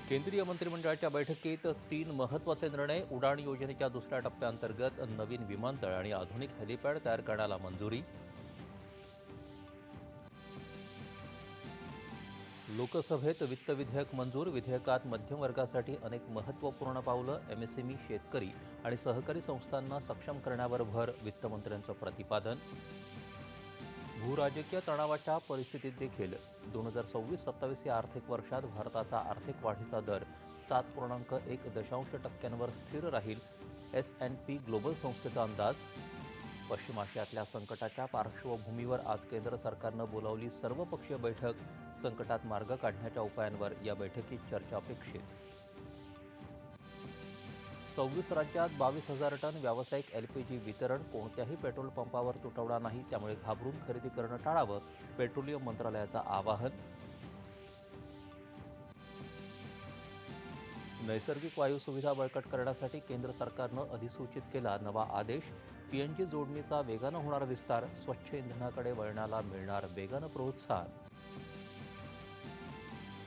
केंद्रीय मंत्रिमंडळाच्या बैठकीत 3 महत्त्वाचे निर्णय. उडाण योजनेच्या दुसऱ्या टप्प्याअंतर्गत नवीन विमानतळ आणि आधुनिक हेलिपॅड तयार करण्याला मंजुरी. लोकसभेत वित्त विधेयक मंजूर. विधेयकात मध्यम वर्गासाठी अनेक महत्त्वपूर्ण पावलं. एमएसएमई, शेतकरी आणि सहकारी संस्थांना सक्षम करण्यावर भर. वित्तमंत्र्यांचं प्रतिपादन. भूराजकीय तणावाच्या परिस्थितीत देखील 2026-27 या आर्थिक वर्षात भारताचा आर्थिक वाढीचा दर 7.1% स्थिर राहील. S&P ग्लोबल संस्थेचा अंदाज. पश्चिम आशियातल्या संकटाच्या पार्श्वभूमीवर आज केंद्र सरकारनं बोलावली सर्वपक्षीय बैठक. संकटात मार्ग काढण्याच्या उपायांवर या बैठकीत चर्चा अपेक्षित. 26 राज्यात 22,000 टन व्यावसायिक LPG वितरण. कोणत्याही पेट्रोल पंपावर तुटवडा नाही, त्यामुळे घाबरून खरेदी करणं टाळावं. पेट्रोलियम मंत्रालयाचं आवाहन. नैसर्गिक वायू सुविधा बळकट करण्यासाठी केंद्र सरकारनं अधिसूचित केला नवा आदेश. PNG जोडणीचा वेगानं होणार विस्तार. स्वच्छ इंधनाकडे वळणाला मिळणार वेगानं प्रोत्साहन.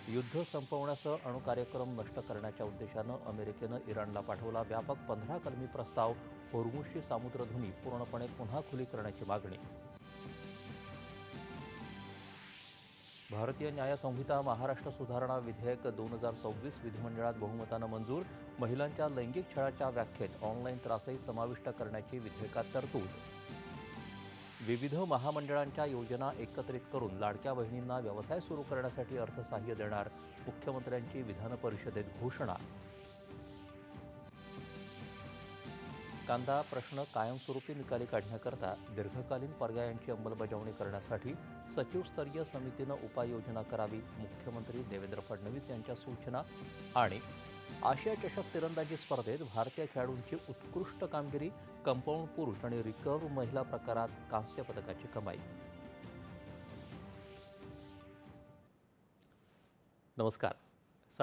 युद्ध संपवण्यासह अणुकार्यक्रम नष्ट करण्याच्या उद्देशानं अमेरिकेनं इराणला पाठवला व्यापक 15 कलमी प्रस्ताव. होर्मुझची सामुद्रधुनी पूर्णपणे पुन्हा खुली करण्याची मागणी. भारतीय न्याय संहिता महाराष्ट्र सुधारणा विधेयक 2026 विधिमंडळात बहुमतानं मंजूर. महिलांच्या लैंगिक छळाच्या व्याख्येत ऑनलाईन त्रासही समाविष्ट करण्याची विधेयकात तरतूद. विविध महामंडळांच्या योजना एकत्रित करून लाडक्या बहिणींना व्यवसाय सुरू करण्यासाठी अर्थसहाय्य देणार. मुख्यमंत्र्यांची विधान परिषदेत घोषणा. कांदा प्रश्न कायमस्वरूपी निकाली काढण्याकरता दीर्घकालीन पर्यायांची अंमलबजावणी करण्यासाठी सचिवस्तरीय समितीनं उपाययोजना करावी. मुख्यमंत्री देवेंद्र फडणवीस यांच्या सूचना. आणि आशिया चषक तिरंदाजी स्पर्धेत भारतीय खेळाडूंची उत्कृष्ट कामगिरी. कंपाऊंड पुरुष आणि रिकर्व्ह महिला प्रकारात कांस्य पदकाची कमाई. नमस्कार.